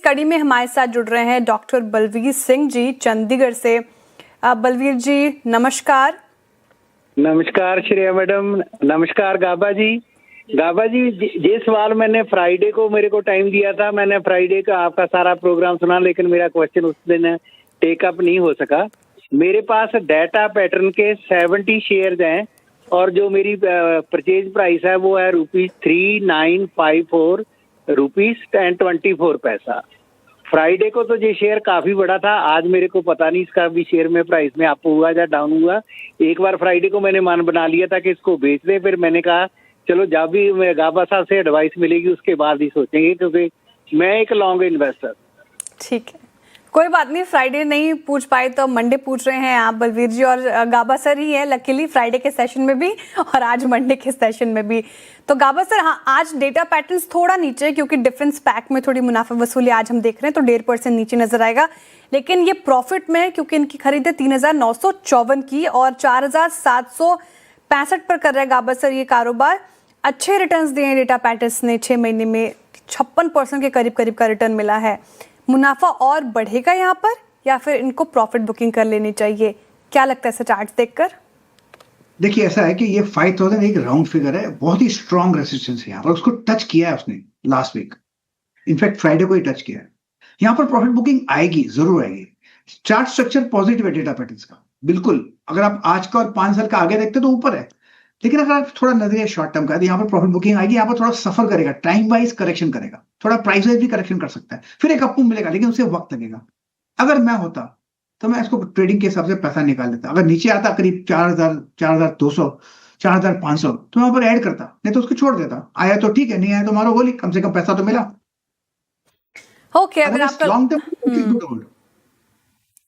कड़ी में हमारे साथ जुड़ रहे हैं डॉक्टर बलवीर सिंह जी चंडीगढ़ से। बलवीर जी नमस्कार। नमस्कार श्रेया मैडम, नमस्कार गाबा जी। गाबा जी, ये सवाल मैंने फ्राइडे को मेरे को टाइम दिया था, मैंने फ्राइडे का आपका सारा प्रोग्राम सुना, लेकिन मेरा क्वेश्चन उस दिन टेकअप नहीं हो सका। मेरे पास डाटा पैटर्न के 70 शेयर्स हैं और जो मेरी परचेज प्राइस है वो है ₹3954 ₹10.24। फ्राइडे को तो ये शेयर काफी बड़ा था, आज मेरे को पता नहीं इसका भी शेयर में प्राइस में अप हुआ या डाउन हुआ। एक बार फ्राइडे को मैंने मन बना लिया था कि इसको बेच दें, फिर मैंने कहा चलो जब भी गाबा साहब से एडवाइस मिलेगी उसके बाद ही सोचेंगे, क्योंकि मैं एक लॉन्ग इन्वेस्टर। ठीक है, कोई बात नहीं, फ्राइडे नहीं पूछ पाए तो मंडे पूछ रहे हैं आप बलवीर जी, और गाबा सर ही है लकीली फ्राइडे के सेशन में भी और आज मंडे के सेशन में भी। तो गाबा सर, हाँ आज डेटा पैटर्न्स थोड़ा नीचे क्योंकि डिफरेंस पैक में थोड़ी मुनाफा वसूली आज हम देख रहे हैं तो 1.5% नीचे नजर आएगा, लेकिन ये प्रॉफिट में क्योंकि इनकी खरीद है 3954 की और 4765 पर कर रहा है गाबा सर ये कारोबार। अच्छे रिटर्न्स दिए हैं डेटा पैटर्न्स ने, 6 महीने में 56% के करीब का रिटर्न मिला है। मुनाफा और बढ़ेगा यहाँ पर या फिर इनको प्रॉफिट बुकिंग कर लेनी चाहिए, क्या लगता है सर चार्ट देखकर? देखिए ऐसा है कि ये 5000 एक राउंड फिगर है, बहुत ही स्ट्रॉन्ग रेसिस्टेंस है यहाँ पर, उसको टच किया है उसने लास्ट वीक, इनफैक्ट फ्राइडे को ही टच किया है। यहाँ पर प्रॉफिट बुकिंग आएगी, जरूर आएगी। चार्ट स्ट्रक्चर पॉजिटिव है डेटा पैटर्न्स का, बिल्कुल। अगर आप आज का और 5 साल का आगे देखते तो ऊपर है, लेकिन अगर आप थोड़ा नजरिया शॉर्ट टर्म का, यहाँ पर प्रॉफिट बुकिंग आएगी, यहाँ पर थोड़ा सफर करेगा, टाइम वाइज करेक्शन करेगा, थोड़ा प्राइस वाइज भी करेक्शन कर सकता है, फिर एक अप मिलेगा, लेकिन उसे वक्त लगेगा। अगर मैं होता तो मैं इसको ट्रेडिंग के हिसाब से पैसा निकाल लेता। अगर नीचे आता करीब 4000, 4200, 4500 तो मैं वहां पर ऐड करता, नहीं तो उसको छोड़ देता। आया तो ठीक है, नहीं आया तो मारो गोली, कम से कम पैसा तो मिला। ओके, अगर आपका long term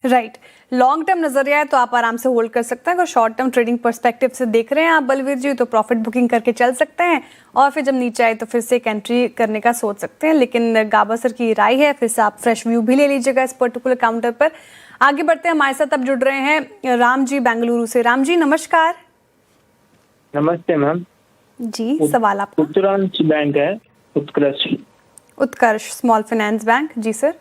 right long term नजरिया है तो आप आराम से होल्ड कर सकते हैं। अगर शॉर्ट टर्म ट्रेडिंग पर्सपेक्टिव से देख रहे हैं आप बलवीर जी तो प्रॉफिट बुकिंग करके चल सकते हैं और फिर जब नीचे आए तो फिर से एक एंट्री करने का सोच सकते हैं। लेकिन गाबा सर की राय है, फिर से आप फ्रेश व्यू भी ले लीजिएगा इस पर्टिकुलर काउंटर पर। आगे बढ़ते हैं, हमारे साथ अब जुड़ रहे हैं राम जी बेंगलुरु से। राम जी नमस्कार। नमस्ते मैम जी, सवाल आपका। उत्तरांश बैंक है, उत्कर्ष स्मॉल फाइनेंस बैंक। जी सर।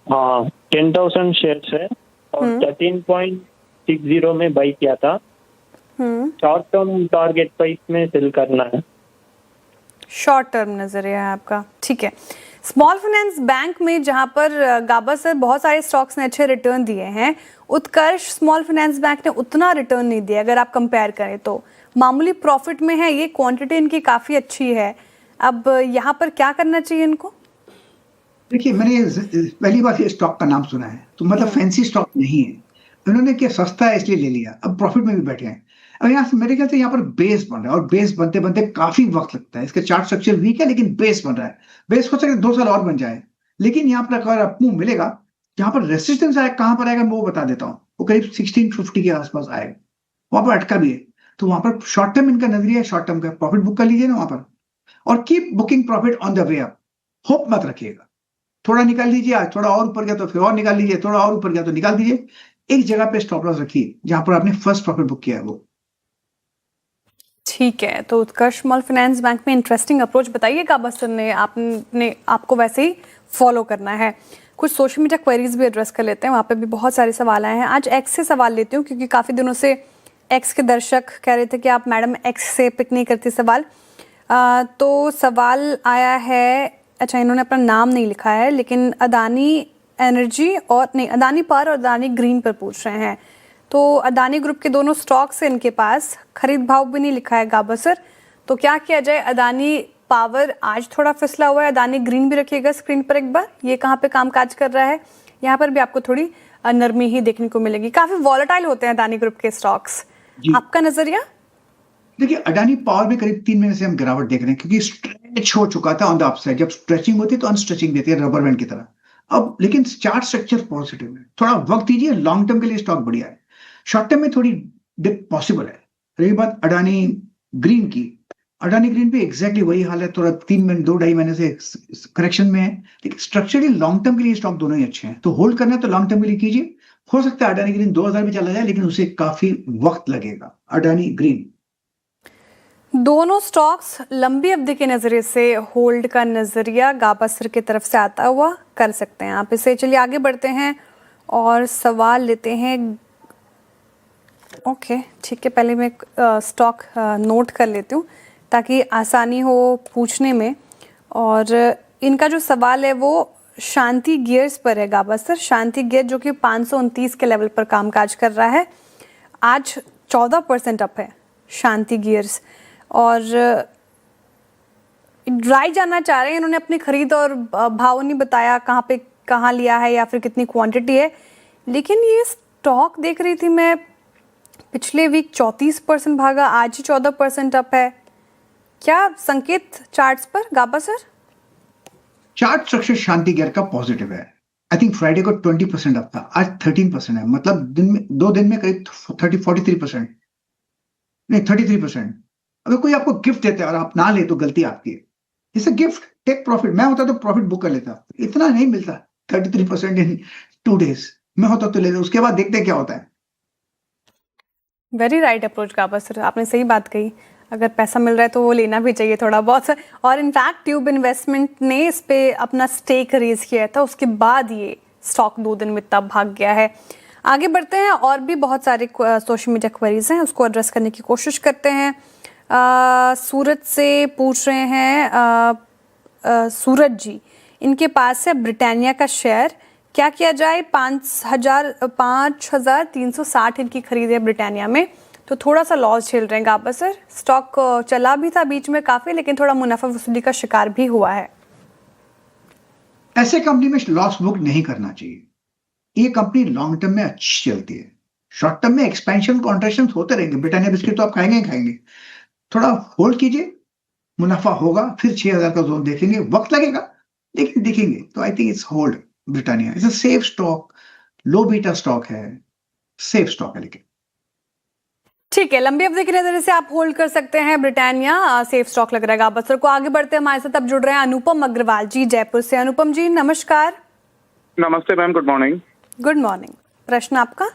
हाँ, 10,000 शेयर्स है और 13.60 में बाई किया था। शॉर्ट टर्म टारगेट प्राइस में सेल करना है। शॉर्ट टर्म नजरिया है आपका, ठीक है। स्मॉल फाइनेंस बैंक में जहां पर गाबा सर बहुत सारे स्टॉक्स ने अच्छे रिटर्न दिए हैं, उत्कर्ष स्मॉल फाइनेंस बैंक ने उतना रिटर्न नहीं दिया। अगर आप कंपेयर करें तो मामूली प्रॉफिट में है, ये क्वांटिटी इनकी काफी अच्छी है। अब यहाँ पर क्या करना चाहिए इनको? देखिए, मैंने पहली बार ये स्टॉक का नाम सुना है, तो मतलब फैंसी स्टॉक नहीं है। उन्होंने क्या सस्ता है इसलिए ले लिया, अब प्रॉफिट में भी बैठे हैं। अब यहाँ से मेरे ख्याल से यहाँ पर बेस बन रहा है और बेस बनते बनते काफी वक्त लगता है। इसका चार्ट स्ट्रक्चर वीक है लेकिन बेस बन रहा है। बेस हो सकता है 2 साल और बन जाए, लेकिन यहाँ पर अगर आपको मिलेगा, यहाँ पर रेसिस्टेंस आए कहाँ पर आएगा मैं वो बता देता हूँ। वो करीब 1650 के आसपास आएगा, वहां पर अटका भी है। तो वहां पर शॉर्ट टर्म इनका नजरिया है, शॉर्ट टर्म का प्रॉफिट बुक कर लीजिए ना वहां पर, और keep booking profit on the way up. Hope मत रखिएगा, थोड़ा निकाल लीजिए, आज थोड़ा और ऊपर गया तो फिर और निकाल लीजिए, थोड़ा और ऊपर गया तो निकाल दीजिए। एक जगह पे स्टॉप लॉस रखिए जहां पर आपने फर्स्ट प्रॉफिट बुक किया है वो। ठीक है, तो उत्कर्ष स्मॉल फाइनेंस बैंक में इंटरेस्टिंग अप्रोच बताइएगा बस ने आपको वैसे ही फॉलो करना है। कुछ सोशल मीडिया क्वेरीज भी एड्रेस कर लेते हैं, वहाँ पे भी बहुत सारे सवाल आए हैं। आज एक्स से सवाल लेती हूँ क्योंकि काफ़ी दिनों से एक्स के दर्शक कह रहे थे कि आप मैडम एक्स से पिक नहीं करती सवाल। तो सवाल आया है, अच्छा इन्होंने अपना नाम नहीं लिखा है, लेकिन अदानी एनर्जी और नहीं अदानी पावर और अदानी ग्रीन पर पूछ रहे हैं। तो अदानी ग्रुप के दोनों स्टॉक्स हैं इनके पास, खरीद भाव भी नहीं लिखा है गाबा सर, तो क्या किया जाए? अदानी पावर आज थोड़ा फिसला हुआ है, अदानी ग्रीन भी रखिएगा स्क्रीन पर एक बार, ये कहाँ पे कामकाज कर रहा है। यहाँ पर भी आपको थोड़ी नरमी ही देखने को मिलेगी, काफी वॉलेटाइल होते हैं अदानी ग्रुप के स्टॉक्स, आपका नजरिया? देखिए, अडानी पावर में करीब 3 महीने से हम गिरावट देख रहे हैं क्योंकि स्ट्रेच हो चुका था ऑन द अपसाइड। जब स्ट्रेचिंग होती है तो अनस्ट्रेचिंग देती है रबर बैंड की तरह। अब लेकिन चार्ट स्ट्रक्चर पॉजिटिव है, थोड़ा वक्त दीजिए, लॉन्ग टर्म के लिए स्टॉक बढ़िया है। शॉर्ट टर्म में थोड़ी डिप पॉसिबल है। रही बात अडानी ग्रीन की, अडानी ग्रीन पे एग्जैक्टली वही हाल है, थोड़ा 2-2.5 महीने से करेक्शन में है, लेकिन स्ट्रक्चरली लॉन्ग टर्म के लिए स्टॉक दोनों ही अच्छे हैं। तो होल्ड करना है तो लॉन्ग टर्म के लिए कीजिए। हो सकता है अडानी ग्रीन 2000 भी चला जाए, लेकिन उसे काफी वक्त लगेगा। अडानी ग्रीन दोनों स्टॉक्स लंबी अवधि के नज़रिए से होल्ड का नज़रिया गाबा सर की तरफ से आता हुआ कर सकते हैं आप इसे। चलिए आगे बढ़ते हैं और सवाल लेते हैं। ओके ठीक है, पहले मैं स्टॉक नोट कर लेती हूँ ताकि आसानी हो पूछने में। और इनका जो सवाल है वो शांति गियर्स पर है गाबा सर। शांति गियर जो कि 529 के लेवल पर कामकाज कर रहा है, आज 14% अप है शांति गियर्स। और ड्राई जानना चाह रहे हैं, इन्होंने अपनी खरीद और भाव नहीं बताया कहाँ पे कहाँ लिया है या फिर कितनी क्वांटिटी है, लेकिन ये स्टॉक देख रही थी मैं, पिछले वीक 34% भागा, आज ही 14% अप है। क्या संकेत चार्ट्स पर गाबा सर? चार्ट स्ट्रक्चर शांति गियर का पॉजिटिव है। आई थिंक फ्राइडे को 20% अप था, आज 13% है। मतलब दिन में 2 दिन में करीब 43%, नहीं 33%। अगर कोई आपको गिफ्ट देता है और आप ना ले तो गलती आपकी है। It's a gift, take profit. मैं होता तो प्रॉफिट बुक कर लेता, इतना नहीं मिलता 33% इन 2 days। मैं होता तो लेता, उसके बाद देखते क्या होता है। वेरी राइट अप्रोच गाबा सर, आपने सही बात कही। अगर पैसा मिल रहा है तो वो लेना भी चाहिए थोड़ा बहुत। और इनफैक्ट ट्यूब इन्वेस्टमेंट ने इस पे अपना स्टेक रेज किया था, उसके बाद ये स्टॉक 2 दिन में तब भाग गया है। आगे बढ़ते हैं, और भी बहुत सारे सोशल मीडिया क्वेरीज हैं, उसको एड्रेस करने की कोशिश करते हैं। सूरज से पूछ रहे हैं सूरज जी, इनके पास है ब्रिटानिया का शेयर, क्या किया जाए? 5,360 इनकी खरीद है ब्रिटानिया में, तो थोड़ा सा लॉस झेल रहे हैं गाबा सर। स्टॉक चला भी था बीच में काफ़ी, लेकिन थोड़ा मुनाफा वसूली का शिकार भी हुआ है। ऐसे कंपनी में लॉस बुक नहीं करना चाहिए। ये कंपनी लॉन्ग टर्म में अच्छी चलती है। शॉर्ट टर्म में एक्सपेंशन कॉन्ट्रैक्शन होते रहेंगे। ब्रिटानिया बिस्किट तो आप खाएंगे ही खाएंगे। थोड़ा होल्ड कीजिए, मुनाफा होगा, फिर 6,000 का जोन देखेंगे। वक्त लगेगा लेकिन देखेंगे। तो I think it's hold Britannia. It's a safe stock, low beta stock है, सेफ स्टॉक है। लेकिन ठीक है, लंबी अवधि के नजरिए से आप होल्ड कर सकते हैं ब्रिटानिया, सेफ स्टॉक लग रहा है गाबा सर को। आगे बढ़ते हैं, हमारे साथ अब जुड़ रहे हैं अनुपम अग्रवाल जी जयपुर से। अनुपम जी नमस्कार। नमस्ते ma'am, good morning. Good morning, प्रश्न आपका?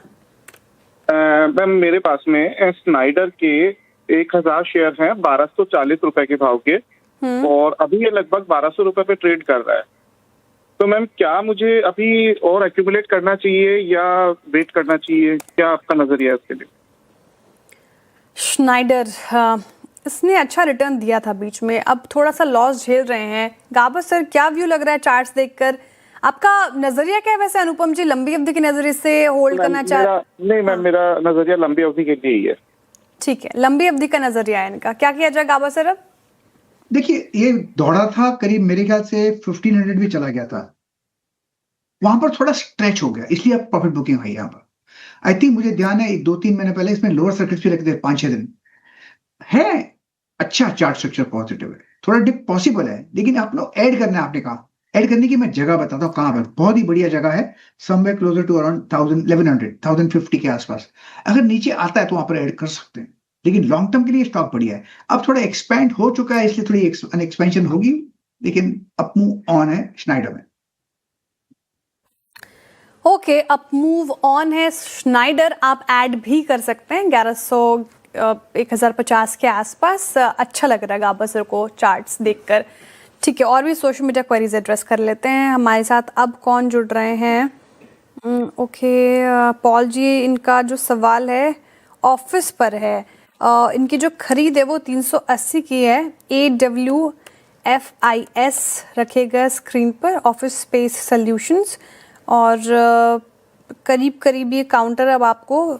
मैम मेरे पास में स्नाइडर के 1,000 शेयर हैं 1,240 रुपए के भाव के, और अभी ये लगभग 1,200 रुपए पे ट्रेड कर रहा है। तो मैम क्या मुझे अभी और एक्यूमुलेट करना चाहिए या वेट करना चाहिए? क्या आपका नजरिया है इसके लिए? स्नाइडर, इसने अच्छा रिटर्न दिया था बीच में, अब थोड़ा सा लॉस झेल रहे हैं। गाबा सर क्या व्यू लग रहा है चार्ट्स देखकर? आपका नजरिया क्या है वैसे अनुपम जी, लंबी अवधि की नजरिए से होल्ड करना नहीं मैम, मेरा नजरिया लंबी अवधि के लिए ही है। ठीक है, लंबी अवधि का नजरिया है इनका, क्या किया जाए गाबा सर अब? देखिए, ये दौड़ा था करीब, मेरे ख्याल से 1500 भी चला गया था। वहां पर थोड़ा स्ट्रेच हो गया, इसलिए अब प्रॉफिट बुकिंग हुई यहाँ पर। आई थिंक मुझे ध्यान है 2-3 महीने पहले इसमें लोअर सर्किट भी रखते 5-6 दिन है। अच्छा चार्ट स्ट्रक्चर पॉजिटिव है, थोड़ा डिप पॉसिबल है, लेकिन आप लोग ऐड करना है। आपने कहा ऐड करने की मैं जगह बताता हूँ कहाँ पर। बहुत ही बढ़िया जगह है, समवेयर क्लोजर टू अराउंड 1150 के आसपास। अगर नीचे आता है तो वहां पर ऐड कर सकते हैं, लेकिन लॉन्ग टर्म के लिए स्टॉक बढ़िया है। अब थोड़ा एक्सपैंड हो चुका है, इसलिए थोड़ी एक्सपेंशन होगी, लेकिन अप मूव ऑन है स्नाइडर में। ओके, अप मूव ऑन है स्नाइडर, आप ऐड भी कर सकते हैं 1150 के आसपास। अच्छा लग रहा है गाबा सर को चार्ट्स देखकर। ठीक है, और भी सोशल मीडिया क्वेरीज एड्रेस कर लेते हैं। हमारे साथ अब कौन जुड़ रहे हैं? पॉल जी, इनका जो सवाल है ऑफिस पर है। इनकी जो खरीद है वो 380 की है। AWFIS रखेगा स्क्रीन पर, ऑफिस स्पेस सॉल्यूशंस। और करीब करीब ये काउंटर अब आपको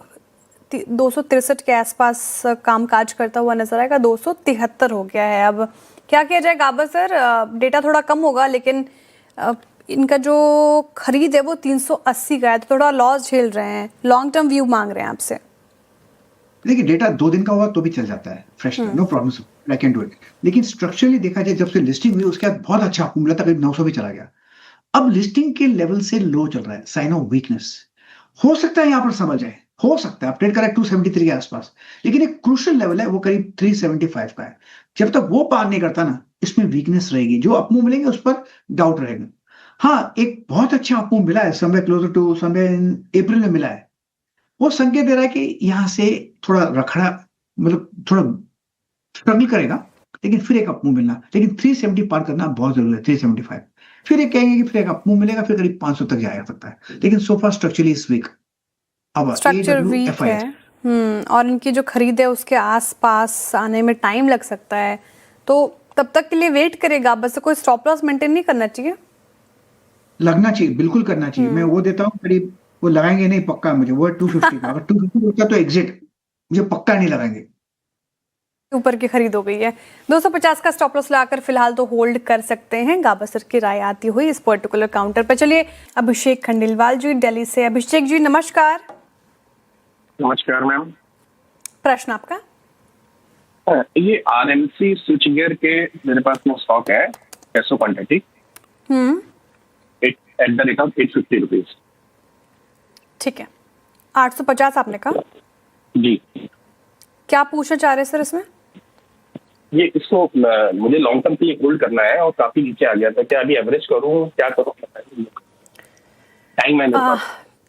263 के आसपास कामकाज करता हुआ नजर आएगा। 273 हो गया है। अब क्या किया जाए गाबा सर? डेटा थोड़ा कम होगा, लेकिन इनका जो खरीद है वो 380 का है, तो थोड़ा लॉस झेल रहे हैं। लॉन्ग टर्म व्यू मांग रहे हैं आपसे। देखिए, डेटा 2 दिन का हुआ तो भी चल जाता है, fresh, no problem, I can do it. लेकिन स्ट्रक्चरली देखा जाए, जब से लिस्टिंग हुई उसके बाद बहुत अच्छा मिला था, करीब 900 भी चला गया। अब लिस्टिंग के लेवल से लो चल रहा है, साइन ऑफ वीकनेस। हो सकता है यहाँ पर समझ आए, हो सकता है आप ट्रेड करें 273 के आसपास, लेकिन एक क्रूशियल लेवल है वो करीब 375 का है। जब तक वो पार नहीं करता ना, इसमें वीकनेस रहेगी। जो अपमूव मिलेंगे उस पर डाउट रहेगा। हाँ, एक बहुत अच्छा अपमूव मिला है, somewhere closer to somewhere in April में मिला है। वो संकेत दे रहा है कि यहाँ से थोड़ा रखड़ा, मतलब थोड़ा स्ट्रगल करेगा, लेकिन फिर एक अपमूव मिलना, लेकिन 370 पार करना बहुत जरूरी है, 375। फिर ये कहेंगे कि फिर एक अपमूव मिलेगा, फिर करीब 500 तक जाया सकता है, लेकिन सोफा स्ट्रक्चरली इज वीक। अब स्ट्रक्चर वीक है। और इनकी जो खरीद है उसके आसपास आने में टाइम लग सकता है, तो तब तक के लिए वेट करेगा, बस कोई स्टॉप लॉस मेंटेन नहीं करना चाहिए। लगना चाहिए, बिल्कुल करना चाहिए। मैं वो देता हूँ करीब, वो लगाएंगे नहीं पक्का मुझे, वो 250 का। अगर 250 होता तो एग्जिट, मुझे पक्का नहीं लगाएंगे। ऊपर की खरीद हो गई है। 250 का स्टॉप लॉस लगाकर फिलहाल तो होल्ड कर सकते हैं। गाबा सर की राय आती हुई इस पर्टिकुलर काउंटर पर। चलिए अभिषेक खंडेलवाल जी दिल्ली से। अभिषेक जी नमस्कार। नमस्कार मैम। प्रश्न आपका। ये आरएमसी स्विच गियर के मेरे पास में स्टॉक है, peso quantity at the rate of 850 rupees. ठीक है, 850 आपने कहा जी। क्या पूछना चाह रहे हैं सर इसमें? ये इसको मुझे लॉन्ग टर्म के लिए होल्ड करना है और काफी नीचे आ गया था, क्या अभी एवरेज करूं, क्या करूं? टाइम मैंने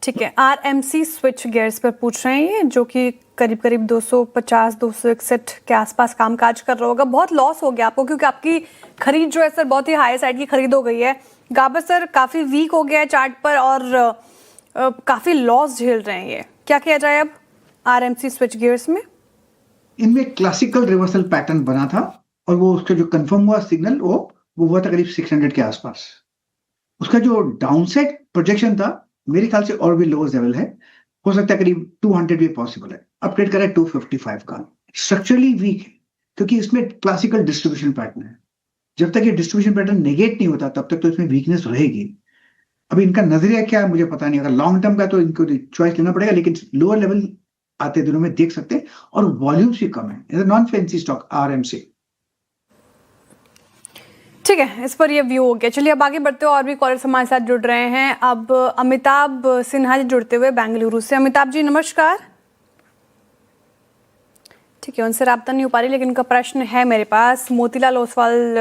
ठीक है, आरएमसी स्विच गियर्स पर पूछ रहे हैं ये, जो कि करीब करीब 250-261 के आसपास कामकाज कर रहा होगा। बहुत लॉस हो गया आपको, क्योंकि आपकी खरीद जो है सर बहुत ही हाई साइड की खरीद हो गई है। गाबा सर काफी वीक हो गया है चार्ट पर और काफी लॉस झेल रहे हैं। ये क्या किया जाए अब आरएमसी स्विच गियर्स में? इनमें क्लासिकल रिवर्सल पैटर्न बना था, और वो उसका जो कंफर्म हुआ सिग्नल वो हुआ था करीब 600 के आसपास। उसका जो डाउनसाइड प्रोजेक्शन था मेरे ख्याल से और भी लोअर लेवल है, हो सकता है करीब 200 भी पॉसिबल है। अपडेट करें 255 का। स्ट्रक्चरली वीक है क्योंकि इसमें क्लासिकल डिस्ट्रीब्यूशन पैटर्न है। जब तक ये डिस्ट्रीब्यूशन पैटर्न नेगेट नहीं होता तब तक तो इसमें वीकनेस रहेगी। अभी इनका नजरिया क्या है मुझे पता नहीं, अगर लॉन्ग टर्म का तो इनको चॉइस लेना पड़ेगा, लेकिन लोअर लेवल आते दिनों में देख सकते हैं, और वॉल्यूम्स भी कम है। Non fancy stock RMC. ठीक है, इस पर ये व्यू हो गया। चलिए अब आगे बढ़ते हो, और भी कॉलर्स हमारे साथ जुड़ रहे हैं। अब अमिताभ सिन्हा जी जुड़ते हुए बेंगलुरु से। अमिताभ जी नमस्कार। ठीक है, उनसे राब्ता नहीं हो पा रही, लेकिन उनका प्रश्न है मेरे पास। मोतीलाल ओसवाल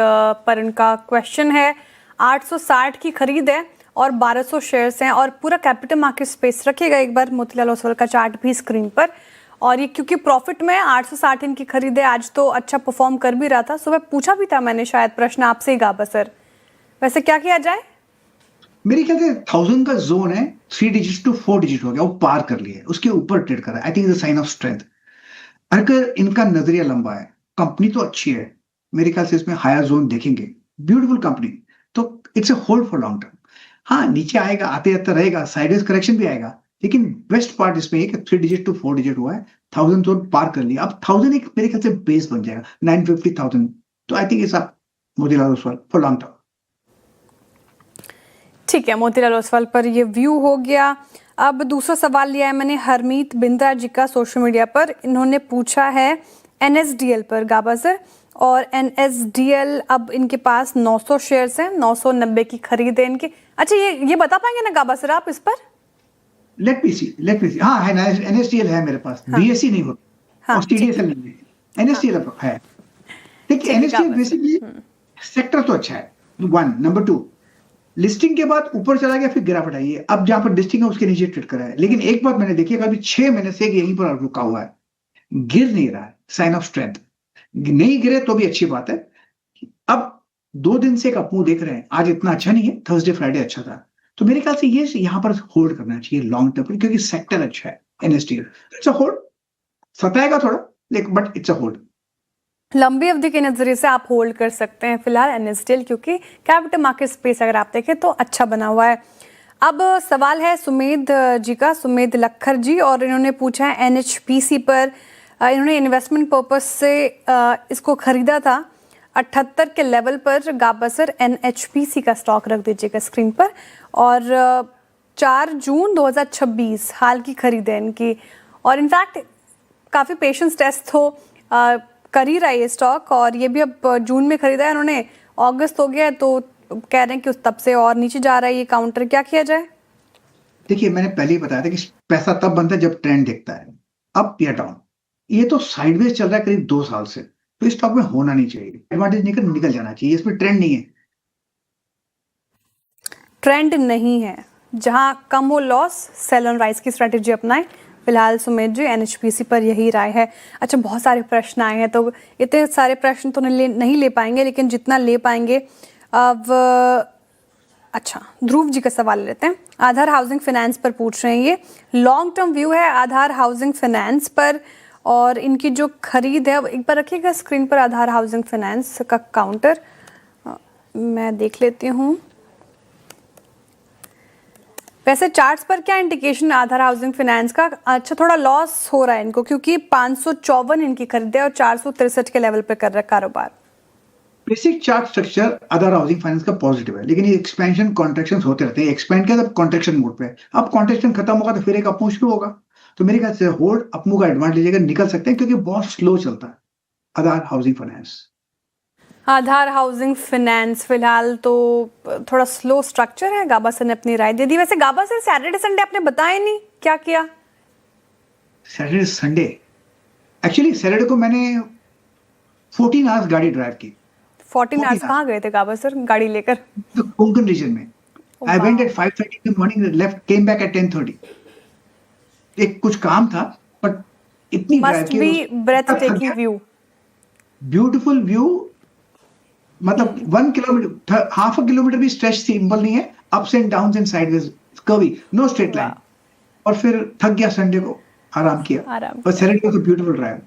पर उनका क्वेश्चन है। 860 की खरीद है और 1200 शेयर्स हैं, और पूरा कैपिटल मार्केट स्पेस रखिएगा एक बार मोतीलाल ओसवाल का चार्ट भी स्क्रीन पर। और ये क्योंकि प्रॉफिट में 860 इनकी खरीद है, आज तो अच्छा परफॉर्म कर भी रहा था। सुबह पूछा भी था मैंने शायद प्रश्न आपसे ही गाबा सर, वैसे क्या किया जाए? मेरे ख्याल से 1000 का जोन है, 3 डिजिट टू 4 डिजिट हो गया, वो पार कर लिया है, उसके ऊपर ट्रेड कर रहा है। I think is a sign of strength. अगर इनका नजरिया लंबा है, कंपनी तो अच्छी है, मेरे ख्याल से इसमें हायर जोन देखेंगे, ब्यूटीफुल कंपनी, तो it's a hold for long term. हाँ, नीचे आएगा, आते आते रहेगा, साइडवेज करेक्शन भी आएगा, लेकिन बेस्ट पार्ट इसमें है कि 3 डिजिट टू 4 डिजिट हुआ है, 1000 जोन पार कर लिया। अब 1000 एक मेरे ख्याल से बेस बन जाएगा, 950,000। तो I think it's a Motilal Oswal for long term. ठीक है, मोतीलाल ओसवाल पर ये व्यू हो गया। अब दूसरा सवाल लिया है मैंने हरमीत बिंद्रा जी का सोशल मीडिया पर। इन्होंने पूछा है एनएसडीएल पर गाबा सर, और एनएसडीएल अब इनके पास 900 शेयर्स हैं, 990 की खरीद है इनकी। अच्छा, ये बता पाएंगे ना गाबा सर आप इस पर? लेट मी सी। हाँ है ना, एनएसडीएल है मेरे पास। बीएससी नहीं होता, हाँ, और सीडीएसएल नहीं है, एनएसडीएल है। देखिए एनएसडीएल बेसिकली सेक्टर तो अच्छा है, 1 नंबर 2 लिस्टिंग के बाद ऊपर चला गया, फिर गिरावट आई है। अब जहां पर लिस्टिंग है उसके नीचे ट्रेड करा है, लेकिन एक बात मैंने देखी है, अभी 6 महीने से यहीं पर रुका हुआ है, गिर नहीं रहा है, साइन ऑफ स्ट्रेंथ। नहीं गिरे तो भी अच्छी बात है। अब 2 दिन से एक अपमूव देख रहे हैं, आज इतना अच्छा नहीं है, थर्सडे फ्राइडे अच्छा था, तो मेरे ख्याल से ये यहाँ पर होल्ड करना चाहिए लॉन्ग टर्म पर, क्योंकि सेक्टर अच्छा है एनएसडीएल। इट्स अ होल्ड, सताएगा थोड़ा लेकिन, बट इट्स अ होल्ड। लंबी अवधि के नजरिए से आप होल्ड कर सकते हैं फिलहाल एनएसडीएल, क्योंकि कैपिटल मार्केट स्पेस अगर आप देखें तो अच्छा बना हुआ है। अब सवाल है सुमेध जी का, सुमेध लखर जी, और इन्होंने पूछा है एनएचपीसी पर। इन्होंने इन्वेस्टमेंट पर्पस से इसको खरीदा था 78 के लेवल पर। गाबा सर एनएचपीसी का स्टॉक रख दीजिएगा स्क्रीन पर। और 4 जून 2026 हाल की खरीद है इनकी, और इनफैक्ट काफ़ी पेशेंस टेस्ट हो कर ही रहा है ये स्टॉक, और ये भी अब जून में खरीदा है इन्होंने, अगस्त हो गया है, तो कह रहे हैं कि उस तब से और नीचे जा रहा है ये काउंटर। क्या किया जाए? देखिए मैंने पहले ही बताया था कि पैसा तब बनता है जब ट्रेंड दिखता है, अप या डाउन। ये तो साइडवेज चल रहा है करीब 2 साल से, तो इस स्टॉक में होना नहीं चाहिए, एडवांटेज निकल जाना चाहिए, इसमें ट्रेंड नहीं है। ट्रेंड नहीं है, जहां कम हो लॉस, सेल ऑन राइज की स्ट्रेटेजी अपनाएं, फिलहाल सुमित जी एनएचपीसी पर यही राय है। अच्छा, बहुत सारे प्रश्न आए हैं तो इतने सारे प्रश्न तो नहीं ले पाएंगे, लेकिन जितना ले पाएंगे अब। अच्छा, ध्रुव जी का सवाल लेते हैं। आधार हाउसिंग फाइनेंस पर पूछ रहे हैं, ये लॉन्ग टर्म व्यू है आधार हाउसिंग फाइनेंस पर, और इनकी जो खरीद है, एक बार रखिएगा स्क्रीन पर आधार हाउसिंग फाइनेंस का काउंटर, मैं देख लेती हूँ। वैसे चार्ट्स पर क्या इंडिकेशन आधार हाउसिंग फाइनेंस का? अच्छा, थोड़ा लॉस हो रहा है इनको, क्योंकि 554 इनकी खरीद है और 463 के लेवल पे कर रहा है कारोबार। बेसिक चार्ट स्ट्रक्चर आधार हाउसिंग फाइनेंस का पॉजिटिव है, लेकिन ये एक्सपेंशन कॉन्ट्रेक्शन होते रहते हैं। एक्सपेंड किया तब कॉन्ट्रेक्शन मोड पे है, अब कॉन्ट्रेक्शन खत्म होगा तो फिर एक अपमूव शुरू होगा। तो मेरे ख्याल से होल्ड अपमूव का एडवांटेज लेकर निकल सकते हैं, क्योंकि बहुत स्लो चलता है आधार हाउसिंग फाइनेंस। आधार हाउसिंग फाइनेंस फिलहाल तो थोड़ा स्लो स्ट्रक्चर है। गाबा सर ने अपनी राय दे दी। वैसे गाबा सर, सैटरडे संडे आपने बताया नहीं, क्या किया? सैटरडे संडे, एक्चुअली सैटरडे को मैंने 14 आवर्स गाड़ी ड्राइव की। 14 आवर्स कहाँ गए थे गाबा सर गाड़ी लेकर? तो कोंकण रीजन में I went at 5:30 in the morning, left came back at 10:30। एक कुछ काम था, बट इतनी ड्राइव मस्ट की, be breathtaking view, beautiful view. मतलब 1 किलोमीटर, हाफ अ किलोमीटर भी स्ट्रेच सिंपल नहीं है, ups and downs and sideways curvy, no straight line. और फिर थक गया, संडे को आराम किया, और सैटरडे को ब्यूटीफुल ड्राइव।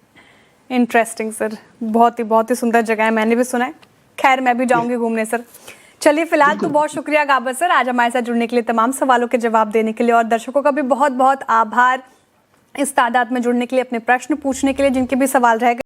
इंटरेस्टिंग सर, बहुत ही सुंदर जगह है, मैंने भी सुना है। खैर, मैं भी जाऊंगी घूमने सर। चलिए, फिलहाल तो बहुत शुक्रिया गाबा सर आज हमारे साथ जुड़ने के लिए, तमाम सवालों के जवाब देने के लिए, और दर्शकों का भी बहुत बहुत आभार इस तादाद में जुड़ने के लिए, अपने प्रश्न पूछने के लिए, जिनके भी सवाल रह गए।